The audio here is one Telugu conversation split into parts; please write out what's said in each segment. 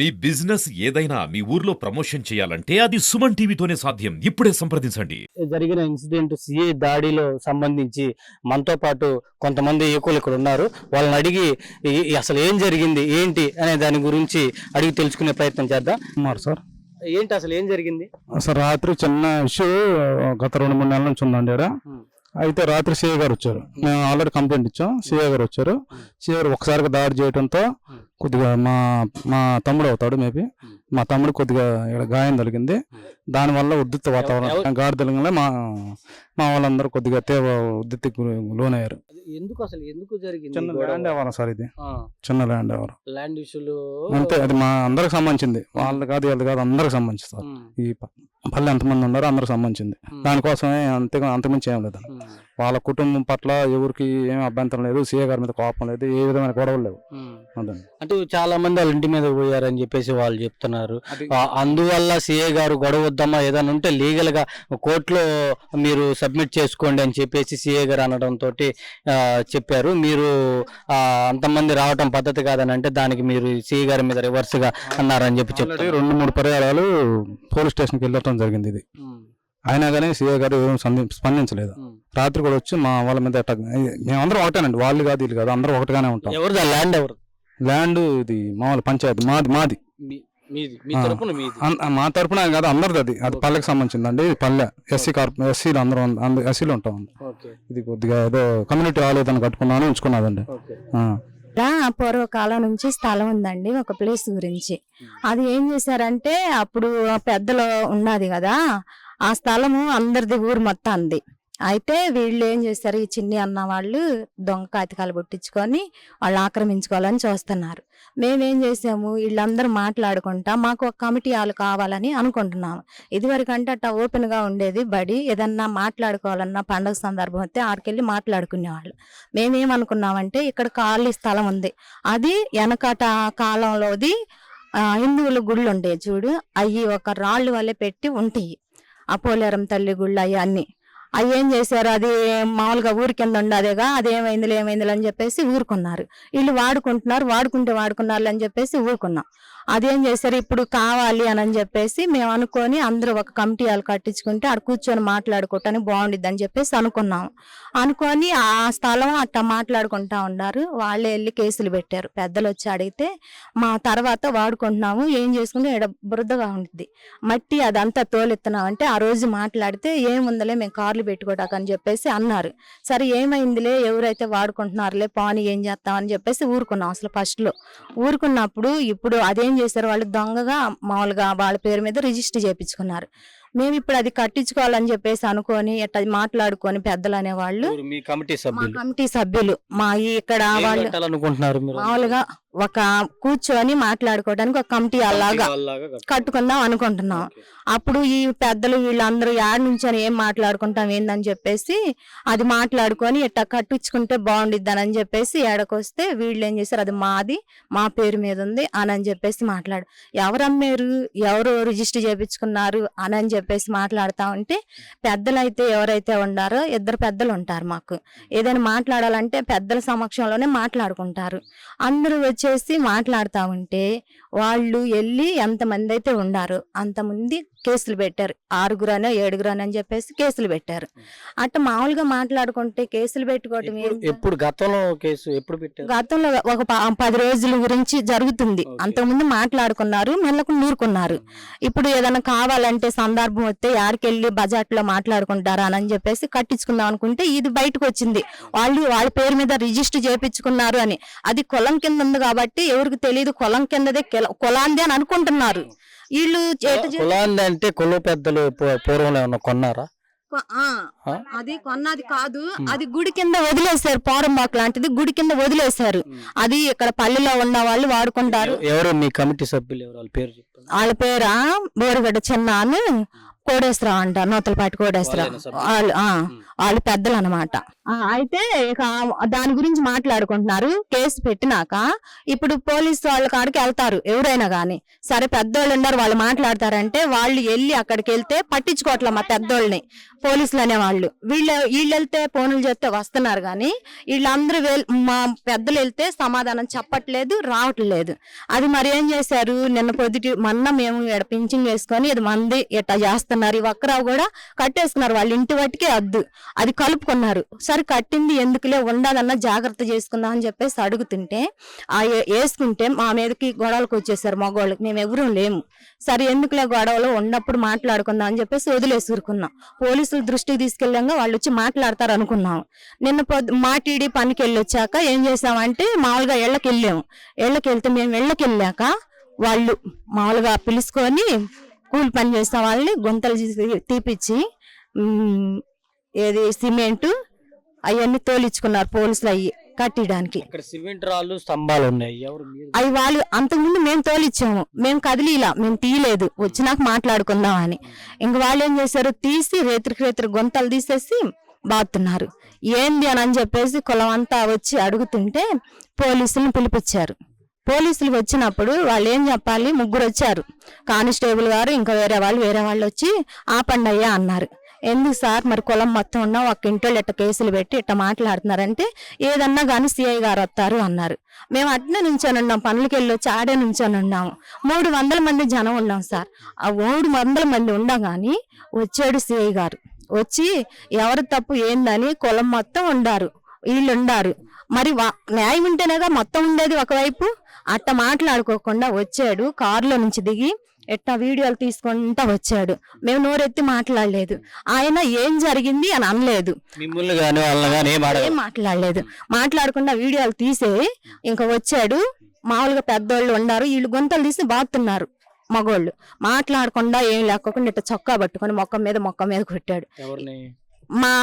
మీ బిజినెస్ ఏదైనా మీ ఊర్లో ప్రమోషన్ చేయాలంటే అది సుమన్ టీవీతోనే సాధ్యం. ఇప్పుడే సంప్రదించండి. జరిగిన ఇన్సిడెంట్ సిఐ దాడిలో సంబంధించి మనతో పాటు కొంతమంది యువకులు ఇక్కడ ఉన్నారు. వాళ్ళని అడిగి అసలు ఏం జరిగింది ఏంటి అనే దాని గురించి అడిగి తెలుసుకునే ప్రయత్నం చేద్దాం. సార్ ఏంటి అసలు ఏం జరిగింది? అసలు రాత్రి చిన్న ఇష్యూ గత 2-3 నెలల నుంచి ఉందండి ఈడ. అయితే రాత్రి సిఐ గారు వచ్చారు. మేము ఆల్రెడీ కంప్లైంట్ ఇచ్చాం. సిఐ గారు వచ్చారు. సిఐ గారు ఒకసారిగా దాడి చేయడంతో కొద్దిగా మా తమ్ముడు అవుతాడు మేబీ, మా తమ్ముడు కొద్దిగా ఇక్కడ గాయం తగిలింది. దానివల్ల ఉద్రిక్త వాతావరణం గాడి తగిలిన మా వాళ్ళందరూ కొద్దిగా తీవ్ర ఉద్రిక్తకు లోనయ్యారు. ఎందుకు జరిగింది? చిన్న ల్యాండ్ వ్యవహారం సార్, ఇది చిన్న ల్యాండ్ వ్యవహారం. ల్యాండ్ ఇష్యూలు అంతే, అది మా అందరికి సంబంధించింది. వాళ్ళు కాదు వీళ్ళు కాదు, అందరికి సంబంధించి సార్. ఈ పల్లె ఎంతమంది ఉన్నారో అందరికి సంబంధించింది. దానికోసమే అంతకుమించి ఏం లేదు. వాళ్ళ కుటుంబం పట్ల ఎవరికి ఏమి అభ్యంతరం లేదు, సీఏ గారి మీద కోపం లేదు, ఏ విధమైన గొడవలు లేవు. అంటే చాలా మంది వాళ్ళ ఇంటి మీద పోయారని చెప్పేసి వాళ్ళు చెప్తున్నారు. అందువల్ల సీఏ గారు గొడవ వద్దామా ఏదైనా ఉంటే లీగల్ గా కోర్టులో మీరు సబ్మిట్ చేసుకోండి అని చెప్పేసి సీఏ గారు అనడంతో చెప్పారు. మీరు అంతమంది రావటం పద్ధతి కాదని అంటే దానికి మీరు సీఏ గారి మీద రివర్స్ గా అన్నారని చెప్పి చెప్పారు. 2-3 పర్యాయాలు పోలీస్ స్టేషన్కి వెళ్ళటం జరిగింది. ఇది అయినా కానీ సీఏ గారు ఏం స్పందించలేదు. రాత్రి కూడా వచ్చి మా వాళ్ళ మీద మేమందరం ఒకటేనండి, వాళ్ళు కాదు వీళ్ళు కాదు, అందరూ ఒకటిగానే ఉంటాం. ఎవరిది ల్యాండ్? ఎవరు ల్యాండ్? ఇది మామూలు పంచాయతీ మాది. మా తరపున కాదు, అందరిది. అది పల్లెకి సంబంధించిందండి. ఇది పల్లె ఎస్సీలు అందరూ ఎస్సీలు ఉంటాం. ఇది కొద్దిగా ఏదో కమ్యూనిటీ హాల్ ఏదైనా కట్టుకున్నాను ఉంచుకున్నదండి. పూర్వకాలం నుంచి స్థలం ఉందండి ఒక ప్లేస్ గురించి. అది ఏం చేశారంటే అప్పుడు పెద్దలు ఉన్నది కదా, ఆ స్థలము అందరిది ఊరు మొత్తం అంది. అయితే వీళ్ళు ఏం చేశారు, ఈ చిన్ని అన్న వాళ్ళు దొంగ కాగితాలు పుట్టించుకొని వాళ్ళు ఆక్రమించుకోవాలని చూస్తున్నారు. మేమేం చేసాము, వీళ్ళందరూ మాట్లాడుకుంటా మాకు ఒక కమిటీ హాల్ కావాలని అనుకుంటున్నాము. ఇదివరకంటే అట్లా ఓపెన్ గా ఉండేది బడి, ఏదన్నా మాట్లాడుకోవాలన్నా పండుగ సందర్భం అయితే ఆడికెళ్ళి మాట్లాడుకునేవాళ్ళు. మేమేమనుకున్నామంటే ఇక్కడ ఖాళీ స్థలం ఉంది, అది వెనకట కాలంలోది హిందువుల గుళ్ళు ఉండేవి చూడు, అవి ఒక రాళ్ళు వల్లే పెట్టి ఉంటాయి. అపోలేరం తల్లి గుళ్ళు అవి అన్ని. అవి ఏం చేశారు, అది మామూలుగా ఊరి కింద ఉండదేగా, అదేమైందిలే అని చెప్పేసి ఊరుకున్నారు. వీళ్ళు వాడుకున్నారు అని చెప్పేసి ఊరుకున్నాం. అదేం చేశారు, ఇప్పుడు కావాలి అని చెప్పేసి మేము అనుకొని అందరూ ఒక కమిటీ హాల్ కట్టించుకుంటే ఆడ కూర్చొని మాట్లాడుకోవటానికి బాగుండిద్ది అని చెప్పేసి అనుకున్నాము. అనుకొని ఆ స్థలం అట్లా మాట్లాడుకుంటా ఉన్నారు. వాళ్ళే వెళ్ళి కేసులు పెట్టారు. పెద్దలు వచ్చి అడిగితే మా తర్వాత వాడుకుంటున్నాము, ఏం చేసుకుంటే ఇక్కడ బురదగా ఉంటుంది మట్టి, అదంతా తోలెత్తున్నాం అంటే ఆ రోజు మాట్లాడితే ఏముందలే మేము కార్లు పెట్టుకోటాకని చెప్పేసి అన్నారు. సరే ఏమైందిలే, ఎవరైతే వాడుకుంటున్నారులే పాని ఏం చేస్తామని చెప్పేసి ఊరుకున్నాం. అసలు ఫస్ట్ లో ఊరుకున్నప్పుడు ఇప్పుడు అదేం చేశారు, వాళ్ళు దొంగగా మామూలుగా వాళ్ళ పేరు మీద రిజిస్టర్ చేయించుకున్నారు. మేము ఇప్పుడు అది కట్టించుకోవాలని చెప్పేసి అనుకొని ఎట్లా మాట్లాడుకొని పెద్దలు అనేవాళ్ళు కమిటీ సభ్యులు మా ఇక్కడ వాళ్ళు మామూలుగా ఒక కూర్చొని మాట్లాడుకోవడానికి ఒక కమిటీ అలాగా కట్టుకుందాం అనుకుంటున్నాం. అప్పుడు ఈ పెద్దలు వీళ్ళందరూ యాడ్ నుంచి ఏం మాట్లాడుకుంటాం ఏందని చెప్పేసి అది మాట్లాడుకొని ఇట్లా కట్టించుకుంటే బాగుండిద్ది అని చెప్పేసి ఏడకొస్తే వీళ్ళు ఏం చేశారు, అది మాది, మా పేరు మీద ఉంది అని చెప్పేసి మాట్లాడు, ఎవరు అమ్మారు, ఎవరు రిజిస్టర్ చేయించుకున్నారు అని చెప్పేసి మాట్లాడుతా ఉంటే పెద్దలు అయితే ఎవరైతే ఉండారో 2 పెద్దలు ఉంటారు. మాకు ఏదైనా మాట్లాడాలంటే పెద్దల సమక్షంలోనే మాట్లాడుకుంటారు. అందరూ వచ్చేసి మాట్లాడుతూ ఉంటే వాళ్ళు వెళ్ళి ఎంతమంది అయితే ఉండారో అంతమంది కేసులు పెట్టారు. 6 7 అని చెప్పేసి కేసులు పెట్టారు. అట్లా మామూలుగా మాట్లాడుకుంటే కేసులు పెట్టుకోవటం ఎప్పుడు గతంలో కేసు ఎప్పుడు పెట్టారు? గతంలో ఒక 10 రోజుల గురించి జరుగుతుంది. అంతకుముందు మాట్లాడుకున్నారు, మెల్లకు నూరుకున్నారు. ఇప్పుడు ఏదైనా కావాలంటే సందర్భం వస్తే యాడికెళ్ళి బజాట్ లో మాట్లాడుకుంటారా అని చెప్పేసి కట్టించుకుందాం అనుకుంటే ఇది బయటకు వచ్చింది. వాళ్ళ పేరు మీద రిజిస్టర్ చేయించుకున్నారు అని. అది కులం కింద ఉంది కాబట్టి ఎవరికి తెలియదు, కులం కిందదే కులాంది అని అనుకుంటున్నారు వీళ్ళు. కులాంది అంటే కుల పెద్దలు పూర్వం ఏమన్నా కొన్నారా? అది కొన్నది కాదు, అది గుడి కింద వదిలేశారు. పోరంబాక్ లాంటిది గుడి కింద వదిలేశారు. అది ఇక్కడ పల్లెలో ఉన్న వాళ్ళు వాడుకుంటారు. ఎవరు మీ కమిటీ సభ్యులు ఎవరు? వాళ్ళ పేరు వాళ్ళ పేరా బోరగడ్డ చిన్న, కోడేశ్వరరావు అంట, నూతలపాటి కోడేశ్వరరావు. వాళ్ళు పెద్దలు అనమాట. అయితే ఇక దాని గురించి మాట్లాడుకుంటున్నారు. కేసు పెట్టినాక ఇప్పుడు పోలీసు వాళ్ళ కాడికి వెళ్తారు ఎవరైనా గాని. సరే పెద్దోళ్ళు ఉన్నారు, వాళ్ళు మాట్లాడతారంటే వాళ్ళు వెళ్ళి అక్కడికి వెళ్తే పట్టించుకోవట్లే మా పెద్దోళ్ళని పోలీసులు అనేవాళ్ళు. వీళ్ళు వెళ్తే ఫోన్లు చేస్తే వస్తున్నారు గాని వీళ్ళందరూ మా పెద్దలు వెళ్తే సమాధానం చెప్పట్లేదు, రావట్లేదు. అది మరి ఏం చేశారు, మొన్న మేము పింఛింగ్ వేసుకొని ఇది మంది ఇట్లా చేస్తున్నారు. ఈ వక్కరావు కూడా కట్టేసుకున్నారు, వాళ్ళ ఇంటి వాటికే అద్దు అది కలుపుకున్నారు. సరే కట్టింది ఎందుకులే, ఉండదన్నా జాగ్రత్త చేసుకుందాం అని చెప్పేసి అడుగుతుంటే వేసుకుంటే మా మీదకి గొడవలకు వచ్చేసారు మగవాళ్ళకి. మేము ఎవరూ లేము. సరే ఎందుకులే గొడవలు ఉన్నప్పుడు మాట్లాడుకుందాం అని చెప్పేసి వదిలేసుకున్నాం. పోలీసుల దృష్టికి తీసుకెళ్ళాక వాళ్ళు వచ్చి మాట్లాడతారు అనుకున్నాం. నిన్న మా టీడీ పనికి వెళ్ళి వచ్చాక ఏం చేసామంటే మామూలుగా ఇళ్ళకి వెళ్తే మేము ఇళ్ళకి వెళ్ళాక వాళ్ళు మామూలుగా పిలుచుకొని కూలి పని చేసిన వాళ్ళని గుంతలు తీపిచ్చి ఏది సిమెంట్ అవన్నీ తోలించుకున్నారు పోలీసులు అయ్యి కట్టడానికి. సిమెంట్ రాళ్ళు స్తంభాలు ఉన్నాయి, అవి వాళ్ళు అంతకుముందు మేము తోలిచ్చాము, మేము కదిలీలా, మేము తీయలేదు, వచ్చినాక మాట్లాడుకుందాం అని. ఇంక వాళ్ళు ఏం చేశారు, తీసి రేత్రికి గుంతలు తీసేసి బాతున్నారు. ఏంది అని చెప్పేసి కులం అంతా వచ్చి అడుగుతుంటే పోలీసులను పిలిపించారు. పోలీసులు వచ్చినప్పుడు వాళ్ళు ఏం చెప్పాలి, ముగ్గురు వచ్చారు, కానిస్టేబుల్ గారు ఇంకా వేరే వాళ్ళు వచ్చి ఆపండి అయ్యా అన్నారు. ఎందుకు సార్, మరి కులం మొత్తం ఉన్నాం, ఒక ఇంట్లో ఇట్ట కేసులు పెట్టి ఇట్ట మాట్లాడుతున్నారంటే ఏదన్నా కానీ సిఐ గారు వస్తారు అన్నారు. మేము అట్నే నుంచొని ఉన్నాం, పనులకి వెళ్ళి వచ్చి ఆడే నుంచొని ఉన్నాము. 300 మంది జనం ఉన్నాం సార్. ఆ 300 మంది ఉండగాని వచ్చాడు సిఐ గారు. వచ్చి ఎవరు తప్పు ఏందని కులం మొత్తం ఉండారు, వీళ్ళు ఉండారు. మరి న్యాయం ఉంటేనేగా మొత్తం ఉండేది ఒకవైపు. అట్ట మాట్లాడుకోకుండా వచ్చాడు, కారులో నుంచి దిగి ఎట్టా వీడియోలు తీసుకుంటా వచ్చాడు. మేము నోరెత్తి మాట్లాడలేదు. ఆయన ఏం జరిగింది అని అనలేదు, ఏం మాట్లాడలేదు. మాట్లాడకుండా వీడియోలు తీసే ఇంకా వచ్చాడు. మామూలుగా పెద్దోళ్ళు ఉన్నారు, వీళ్ళు గుంతలు తీసి బాతున్నారు మగోళ్ళు. మాట్లాడకుండా ఏం లేకోకుండా ఇట్లా చొక్కా పట్టుకొని మొక్క మీద కొట్టాడు మా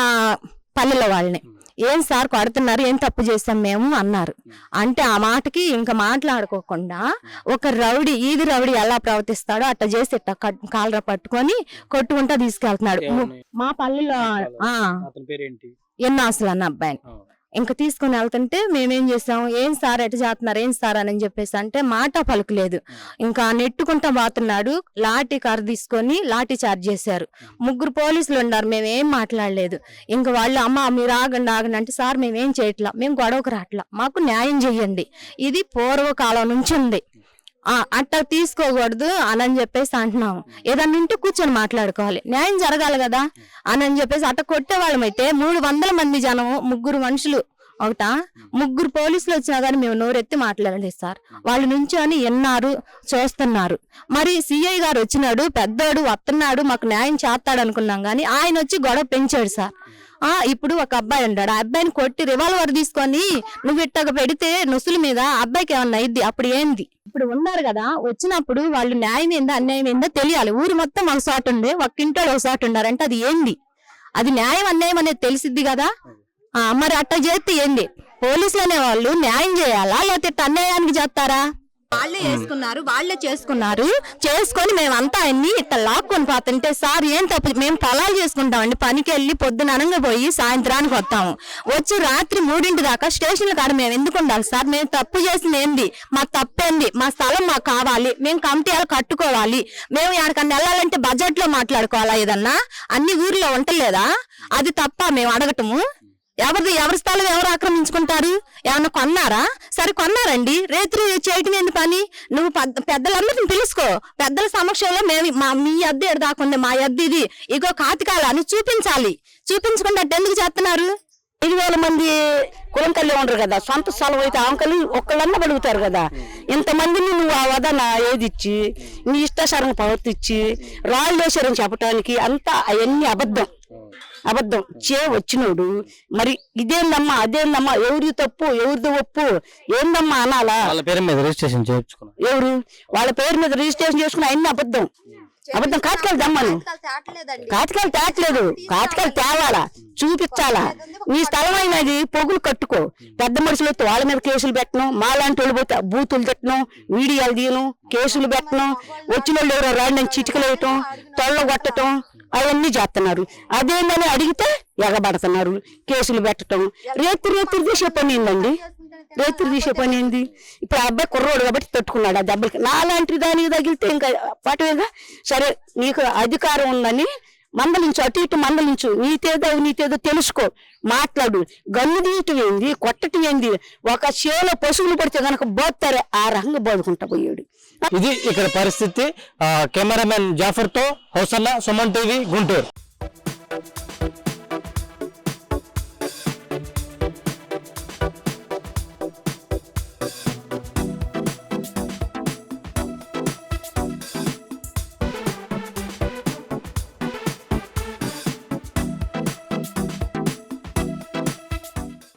పల్లెల వాళ్ళని. ఏం సార్ కొడుతున్నారు, ఏం తప్పు చేస్తాం మేము అన్నారు. అంటే ఆ మాటకి ఇంకా మాట్లాడుకోకుండా ఒక రౌడీ, ఈది రౌడీ ఎలా ప్రవర్తిస్తాడో అట్లా చేసి ఇట్లా కాలర పట్టుకొని కొట్టుకుంటా తీసుకెళ్తున్నాడు. మా పల్లెలో ఎన్నాసులు అన్న అబ్బాయిని ఇంకా తీసుకుని వెళ్తుంటే మేమేం చేసాం, ఏం సార్ ఎట్లా చేస్తున్నారు, ఏం సార్ అని చెప్పేసి అంటే మాట పలుకులేదు. ఇంకా నెట్టుకుంటా పోతున్నాడు. లాఠీ కారు తీసుకొని లాఠీ చార్జ్ చేశారు. 3 పోలీసులు ఉన్నారు, మేమేం మాట్లాడలేదు. ఇంకా వాళ్ళు అమ్మ మీరు ఆగండి అంటే సార్ మేమేం చేయట్లా, మేము గొడవకు రాట్లా, మాకు న్యాయం చెయ్యండి, ఇది పూర్వకాలం నుంచి ఉంది, అట్లా తీసుకోకూడదు అని చెప్పేసి అంటున్నాము. ఏదన్నా ఉంటే కూర్చొని మాట్లాడుకోవాలి, న్యాయం జరగాలి కదా అని చెప్పేసి అట్ట కొట్టేవాళ్ళం. అయితే 300 మంది జనం, 3 మనుషులు ఒకట, 3 పోలీసులు వచ్చినా కానీ మేము నోరెత్తి మాట్లాడలేదు సార్. వాళ్ళు నుంచొని ఎన్నారు, చూస్తున్నారు. మరి సిఐ గారు వచ్చినాడు, పెద్దోడు వస్తున్నాడు, మాకు న్యాయం చేస్తాడు అనుకున్నాం కానీ ఆయన వచ్చి గొడవ పెంచాడు సార్. ఇప్పుడు ఒక అబ్బాయి ఉంటాడు, ఆ అబ్బాయిని కొట్టి రివాల్వర్ తీసుకొని నువ్వు ఇట్టగా పెడితే నొసుల మీద అబ్బాయికి ఏమన్నా అయింది, అప్పుడు ఏంది? ఇప్పుడు ఉన్నారు కదా, వచ్చినప్పుడు వాళ్ళు న్యాయం ఏందో అన్యాయం ఏందో తెలియాలి. ఊరు మొత్తం ఒక చోట ఉండే, ఒక ఇంట్లో ఒక చోట ఉండారంటే అది ఏంది, అది న్యాయం అన్యాయం అనేది తెలిసిద్ది కదా. మరి అట్లా చేస్తే ఏంది, పోలీసులు అనే వాళ్ళు న్యాయం చేయాలా లేకపోతే అన్యాయానికి చేస్తారా? వాళ్ళే వేసుకున్నారు, వాళ్ళే చేసుకొని మేమంతా అన్ని ఇట్లా లాక్కొని పోతుంటే సార్ ఏం తప్పు, మేము పొలాలు చేసుకుంటామండి, పనికి వెళ్ళి పొద్దున అనంగా పోయి సాయంత్రానికి వస్తాము, వచ్చి రాత్రి 3 దాకా స్టేషన్ల కాడ మేము ఎందుకు ఉండాలి సార్? మేము తప్పు చేసింది ఏంది, మా తప్పేంది, మా స్థలం మాకు కావాలి, మేము కమిటీలు కట్టుకోవాలి, మేము ఎక్కడికన్నా వెళ్ళాలంటే బడ్జెట్ లో మాట్లాడుకోవాలా, ఏదన్నా అన్ని ఊర్లో ఉంటలేదా? అది తప్ప మేము అడగటము? ఎవరి స్థలం ఎవరు ఆక్రమించుకుంటారు? ఏమన్నా కొన్నారా? సరే కొన్నారండి, రేత్రి చేయటం ఏంది పని? నువ్వు పెద్దలందరిని పిలుచుకో, పెద్దల సమక్షంలో మేము మీ అద్దె దాకుంది, మా అద్దె ఇది, ఇగో కాతికాల అని చూపించాలి. చూపించకుండా ఎందుకు చేస్తున్నారు? 5,000 మంది కులం కళ్ళే ఉండరు కదా, సొంత స్థలం అయితే ఆంకలు ఒక్కళ్ళన్నా పడుగుతారు కదా. ఇంతమందిని నువ్వు ఆ వదన ఏది ఇచ్చి నీ ఇష్టాసారంగా ప్రవర్తించి రాళ్ళు వేసారని చెప్పడానికి అంతా అవన్నీ అబద్ధం వచ్చినోడు మరి ఇదేందమ్మా అదేందమ్మా, ఎవరి తప్పు ఎవరిది ఒప్పు ఏందమ్మా అనాలా? వాళ్ళ పేరు మీద రిజిస్ట్రేషన్ చేయించుకున్నాం, ఎవరు వాళ్ళ పేరు మీద రిజిస్ట్రేషన్ చేసుకున్న అన్ని అబద్ధం. కాటికాయలు దమ్మను, కాటికాయలు తేట్లేదు, కాటికాయలు తేవాలా, చూపించాలా. నీ స్థలం అయినది పొగులు కట్టుకో. పెద్ద మనుషులు అయితే వాళ్ళ మీద కేసులు పెట్టను, మాలాంటి వాళ్ళు పోతే బూతులు తిట్టను, వీడియోలు తీయను, కేసులు పెట్టను, వచ్చిన వాళ్ళు ఎవరో రాండి చిటికలు వేయటం, తొళ్ళ కొట్టడం, అవన్నీ చేస్తున్నారు. అదేందని అడిగితే ఎగబడుతున్నారు, కేసులు పెట్టడం. రేత్రి తీసే పని ఏందండి? రేత్రి తీసే పని ఏంది? ఇప్పుడు ఆ అబ్బాయి కుర్రోడు కాబట్టి తట్టుకున్నాడు ఆ దెబ్బలకి. నాలాంటి దానికి తగిలితే ఇంకా పాటవేగా. సరే నీకు అధికారం ఉందని మందలించు, అటు ఇటు మందలించు, నీతేదో తెలుసుకో, మాట్లాడు. గన్ను తీయటం ఏంది, కొట్టటం ఏంది? ఒక చేలో పశువులు పడితే కనుక బోతారే ఆ రకంగా బోదుకుంటా పోయాడు. ఇది ఇక్కడ పరిస్థితి. Cameraman జాఫర్తో హౌసన్న, Suman TV, Guntur.